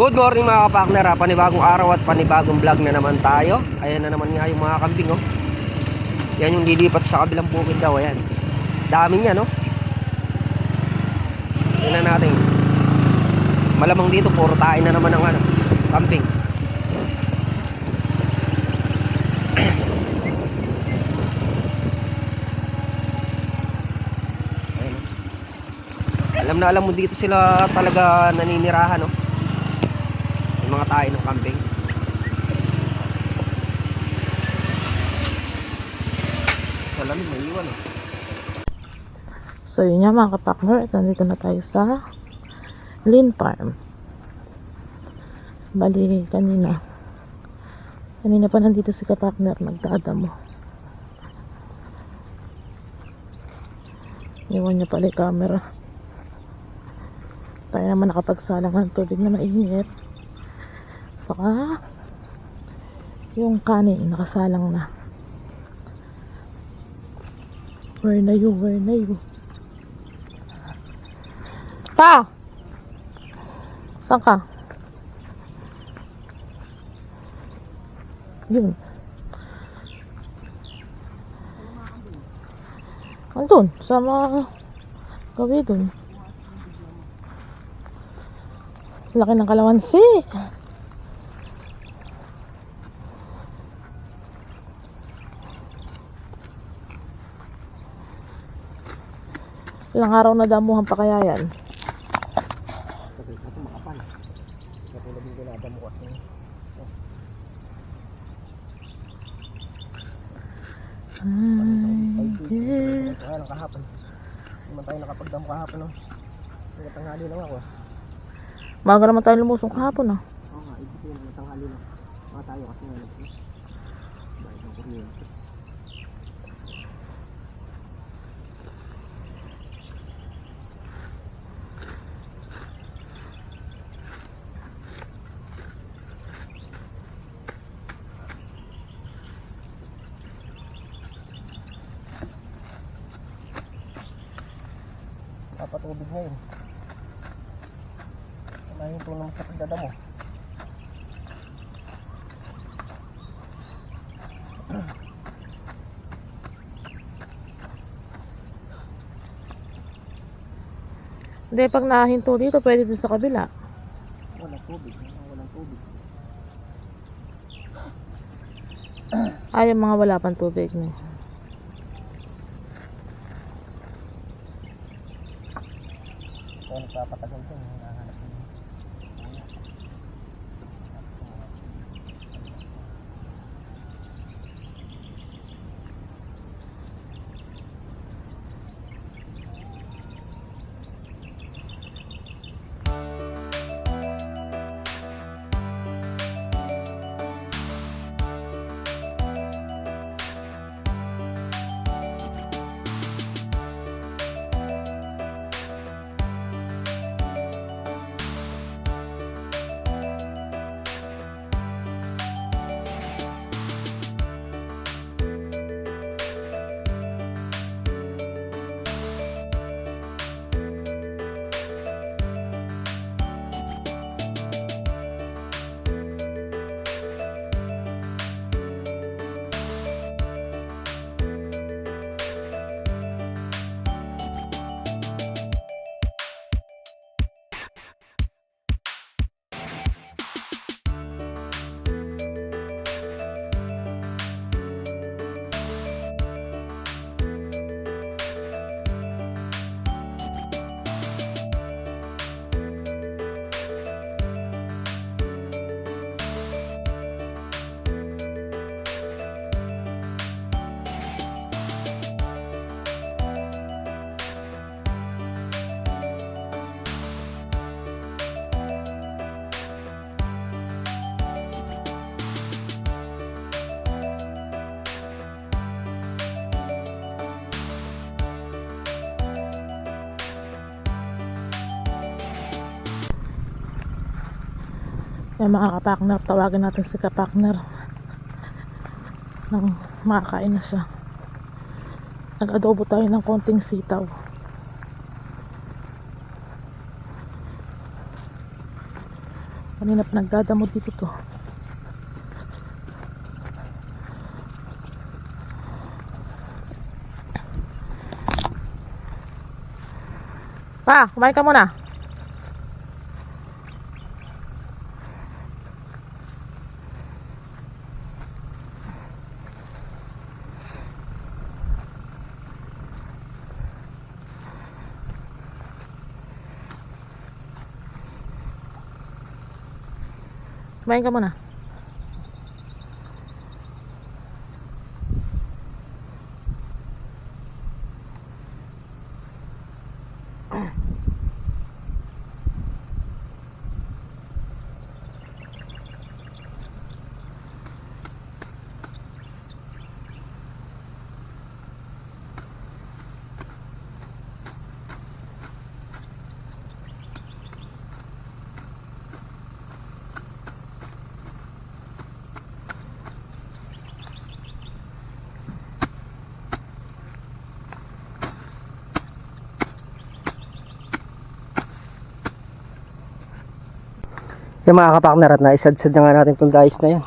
Good morning mga kapakner, panibagong araw at panibagong vlog na naman tayo. Ayan na naman nga yung mga kambing, oh. Yan yung lilipat sa kabilang bukid daw, ayan. Dami niya, no? Tingnan natin. Malamang dito puro tain na naman ang ano, kambing. Alam mo dito sila talaga naninirahan, no? Yung mga tayo ng kambing. Sa lalim may iwan, no? So yun nga mga kapakner, at nandito na tayo sa Lynn Farm. Bali kanina pa nandito si kapakner nagdadamo. Iwan niya pala yung camera. Tayo naman nakapagsalang ng tubig na mainit. Saka yung kanin nakasalang na. Where na you? Pa! Saan ka? Yun. Andun, sa mga gabi dun. Laki ng kalamansi. Ilang araw na damuhan pa kaya yan? Ito makapal. Katulad yung dinadamo kasi. Kaya lang kahapon. Hindi man tayo nakapagdamo kahapon, no? Nagatanghali lang ako. Maga naman tayo lumusong kahapon, ah. Oo nga, ito yun. Nagatanghali lang. Mga tayo kasi nga. Bahit ng kuryente. Papatubig ngayon. Nahinto naman sa pagdadamo. Hindi, pag nahinto dito, pwede dun sa kabila. Walang tubig. Ay, yung mga wala pang tubig, no? Kung nagpapatagal ko, hinahanap mo. Yung mga kapakner, tawagan natin si kapakner nang makakain na siya. Nag-adobo tayo ng konting sitaw. Kanina pa nagdadamo dito to. Pa, kumain ka muna. Kumain ka muna. Yung mga kapakner, at naisadsad na nga natin itong dais na yan.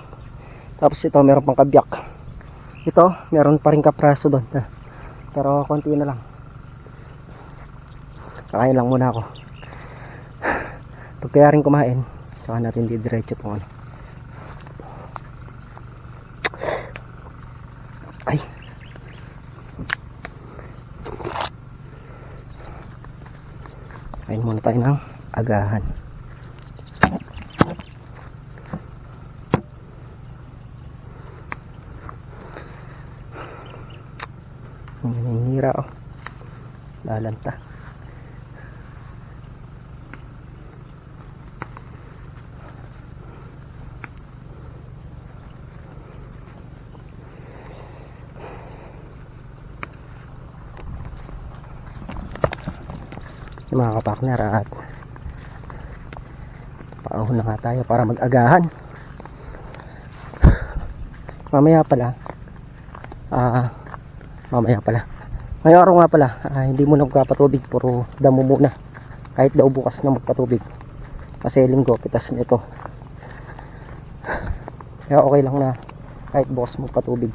Tapos ito meron pang kabyak. Ito meron pa rin kapraso doon, pero konti na lang. Kakain lang muna ako. Pag kaya rin kumain, saka natin didiretso itong ano. Ay, kain muna tayo ng agahan. Nanginira oh. Lalanta. Yung mga kapakner, at paahon na nga tayo para mag-agahan. Mamaya pala ngayong araw nga pala, hindi muna magpapatubig, puro damo muna kahit daw bukas na magpatubig kasi linggo pitas nito, kaya okay lang na kahit bukas magpatubig.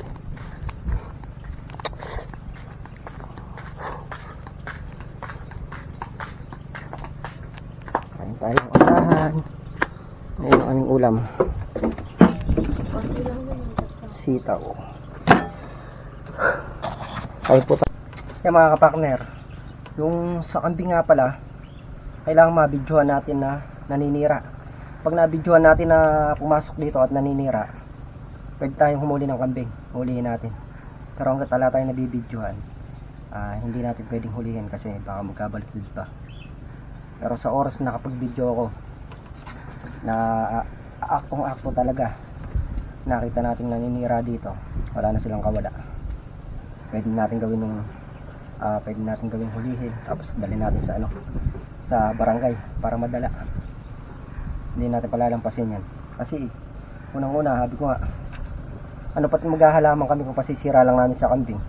Kain tayong agahan. Ayun ang aming ulam, sitaw. Kain po tayo. Yung mga kapakner, yung sa kambing nga pala, kailangan mabidyohan natin na naninira. Pag nabidyohan natin na pumasok dito at naninira, pwede tayong humuli ng kambing, hulihin natin. Pero hanggat wala tayong nabibidyohan, hindi natin pwedeng hulihin kasi baka magkabaliktad pa. Pero sa oras na nakapag-video ako, na aktong-akto talaga, nakita natin naninira dito, wala na silang kawala. Pwede natin gawing hulihin, tapos dalhin natin sa sa barangay para madala. Hindi natin palalampasin yan kasi unang-una, sabi ko nga, ano pat maghahalaman kami kung pasisira lang namin sa kambing.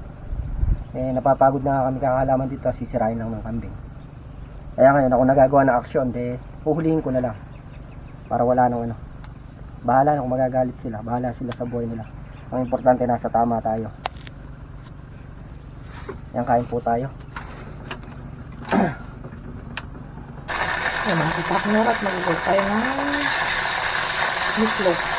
Napapagod na kami kakahalaman dito, sisirain lang ng kambing. Kaya ngayon ako nagagawa ng aksyon, huhulihin ko na lang para wala nang bahala na kung magagalit sila, bahala sila sa buhay nila. Ang importante, nasa tama tayo. Yan, kain po tayo. Yan, mga kapakner, at magigay tayo ng meatloaf.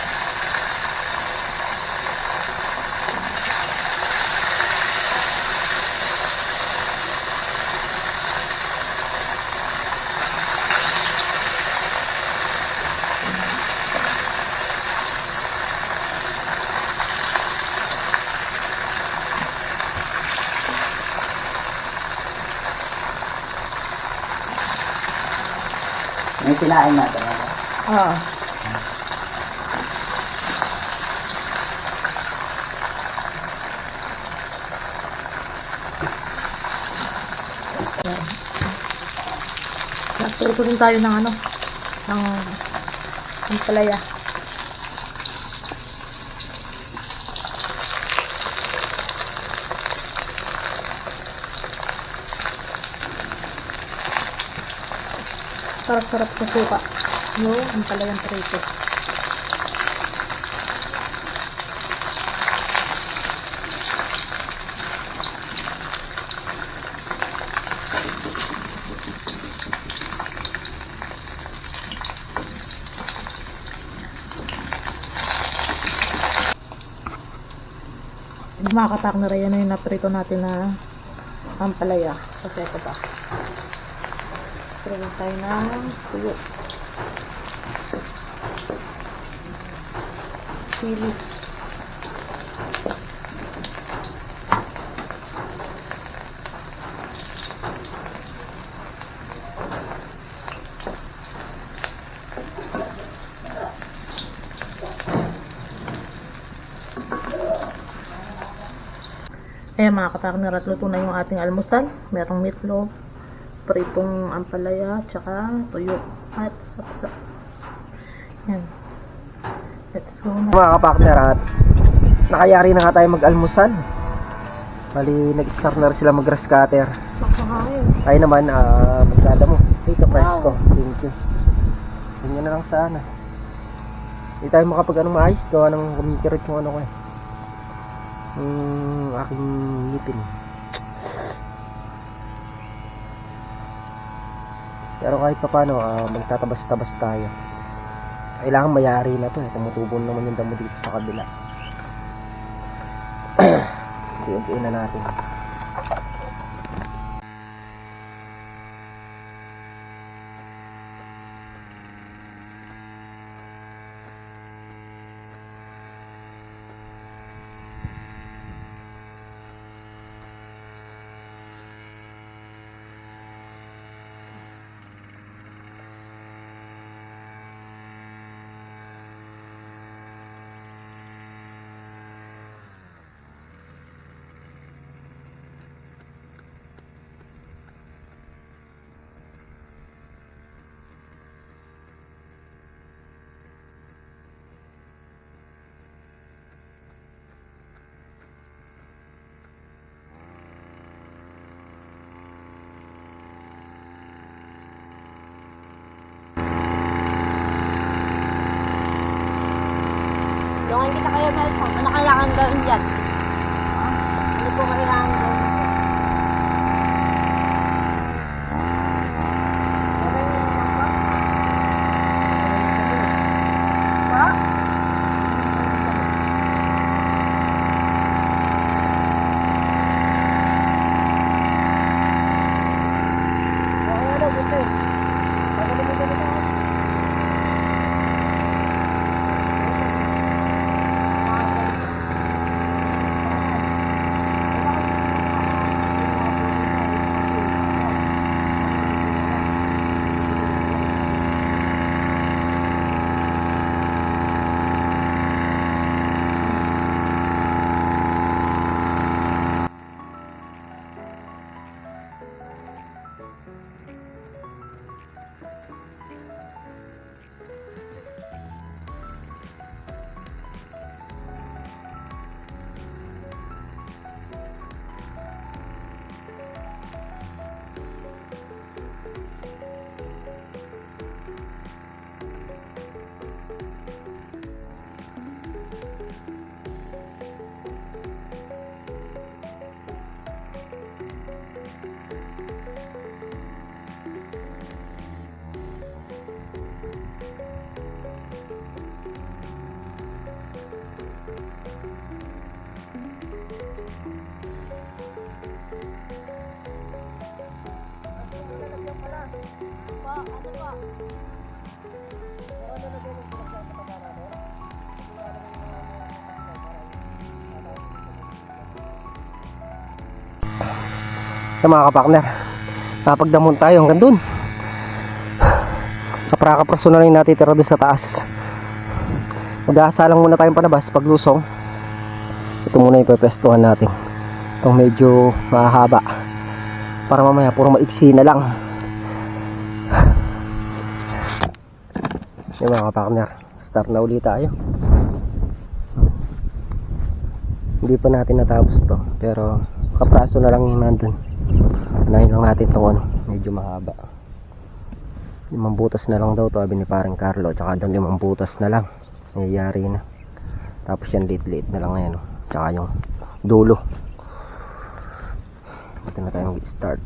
May kinain natin. Ah. Nagtuto din tayo ng ng palaya. Sarap-sarap sa suka. yung ampalayang prito. Mga kapartner, yan na yung naprito natin na ampalaya. Kasi ito pa. Prito tayo ng tuyo. Silis. Ayan mga kapartner, at luto na yung ating almusal. Merong meatloaf, pritong ampalaya, tsaka tuyo at sapsa. Yan. Let's go na. Mga kapartner, at nakayari na nga tayo mag-almusal. Bali, nag-start na rin sila mag-grass cutter. Makakain. Tayo naman, magdada mo. Ito, presko. Thank you. Ganyan na lang sana. Hindi tayo makapag maayos. Gawa ng kumikirot yung ano ko eh. Yung aking ngipin. Pero kahit pa paano, magtatabas-tabas tayo. Kailangan mayari na to eh. Tumutubo naman yung damo dito sa kabila. Unti-untiin na natin. Tulungan kita kayo, Melpong. Ano kailangan gawin dyan? Ano po kailangan gawin dyan? Sa mga kapartner, napagdamon tayo hanggang dun. Kapra-kapraso na rin natin tira doon sa taas. Mag-aasalang muna tayong panabas paglusong. Ito muna yung pepestuhan natin. Itong medyo mahaba, para mamaya puro maiksi na lang. Yung mga kapartner, start na ulit tayo. Hindi pa natin natapos to, pero kapraso na lang yung nandun. Unahin lang natin itong ano, medyo mahaba. 5 butas na lang daw to, sabi ni parang Carlo. Tsaka doon 5 butas na lang, nangyayari na. Tapos yan liit na lang ngayon, oh. Tsaka yung dulo. Ito na tayo mag-start.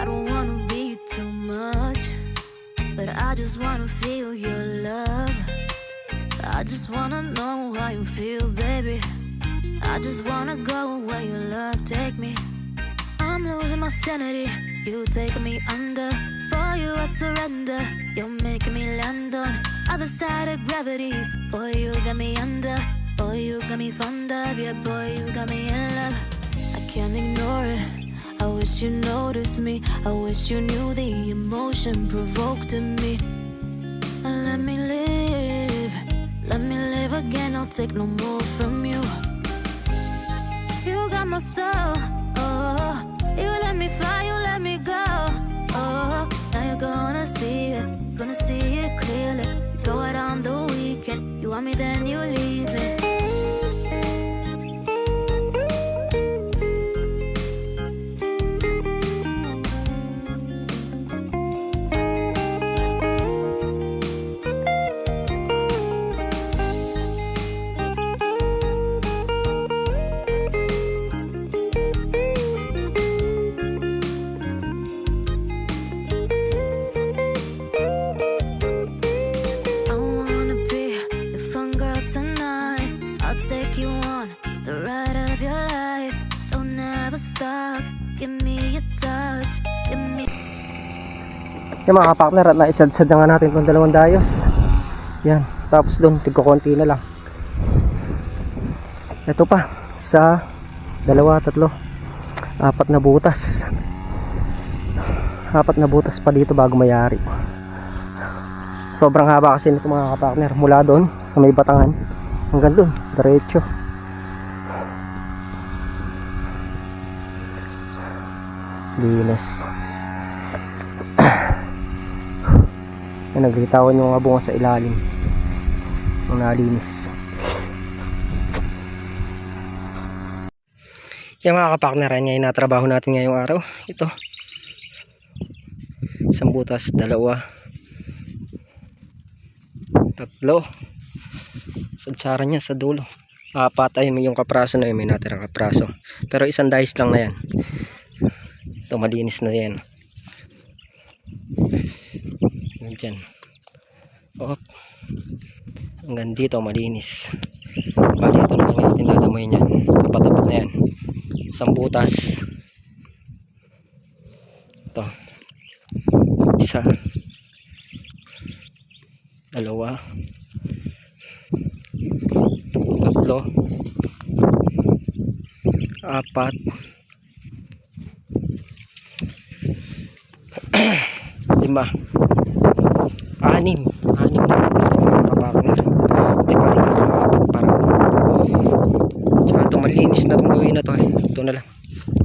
I don't wanna be too much, but I just wanna feel your love. I just wanna know how you feel, baby. I just wanna go where your love take me. I'm losing my sanity, you taking me under. For you I surrender, you're making me land on other side of gravity. Boy, you got me under, boy, you got me fond of. Yeah, boy, you got me in love. I can't ignore it, I wish you noticed me. I wish you knew the emotion provoked in me. Let me live again, I'll take no more from you. You got my soul, oh, you let me fly, you let me go, oh, now you're gonna see it clearly. You go out on the weekend, you want me then you leave me. Take you on the ride of your life. Don't ever stop. Give me a touch. Give me. Yung mga kapartner, at naisadsad na nga natin itong 2 dayos. Yan. Tapos doon, tigko-konti na lang. Ito pa, sa Dalawa, tatlo, apat na butas. Apat na butas pa dito bago mayari. Sobrang haba kasi nito mga kapartner, mula doon sa may batangan hanggang doon, diretso. Linis. Yan, naglitawan yung mga bunga sa ilalim nung nalinis. Yan mga kapartner, yan yung natrabaho natin ngayong araw. Ito, isang butas, dalawa, tatlo, sadsara niya sa dulo, apat. Ayun yung kapraso na yun, may natirang kapraso, pero isang dice lang na yan. Ito, malinis na yan. Diyan, op, hanggang dito malinis. Bali, ito na lang yung ating dadamuhin yan. Tapat-tapat na yan, isang butas. Ito, isa, dalawa, tatlo, apat, lima, anim na butas mga kapartner. May paling apat para. Tsaka ito, malinis na itong gawin na to eh. Ito na lang,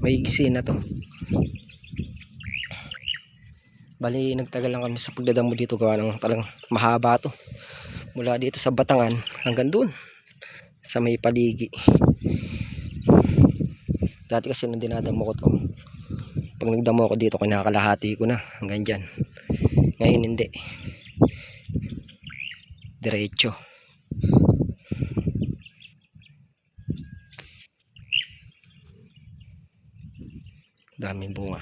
may iksi na to. Bali, nagtagal lang kami sa pagdadamo dito, gawa ng talagang mahaba to, mula dito sa batangan hanggang dun sa may paligi. Dati kasi nung dinadamo ko to, pag nagdamo ako dito, kinakalahati ko na hanggang dyan. Ngayon hindi, diretso. Daming bunga.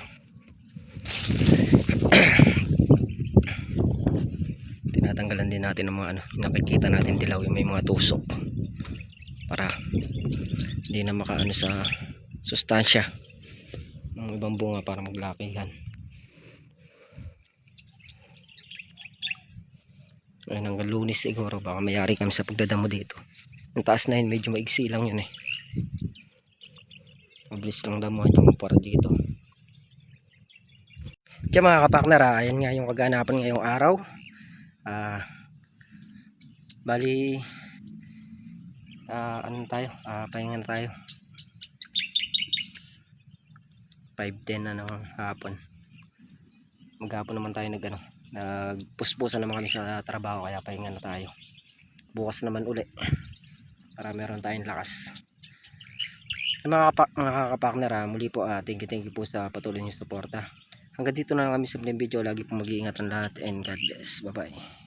Tinatanggalan din natin ng mga nakikita natin dilaw, yung may mga tusok, para hindi na makaano sa sustansya ng ibang bunga para maglakihan. Ayun, hanggang Lunes siguro baka mayari kami sa pagdadamo dito. Yung taas na yun, medyo maigsi lang yun eh. Mabilis lang damuhan yung para dito. Kaya mga kapartner, ayan nga yung kaganapan ngayong araw. Bali, ano tayo, pahinga na tayo. 5:10 na ng hapon. Maghapon naman tayo nagpuspusan naman kami sa trabaho, kaya pahinga na tayo. Bukas naman uli para meron tayong lakas. Mga kapartner, muli po, thank you po sa patuloy niyong suporta. Hanggang dito na lang kami sa video. Lagi po mag-iingat ang lahat, and God bless. Bye bye.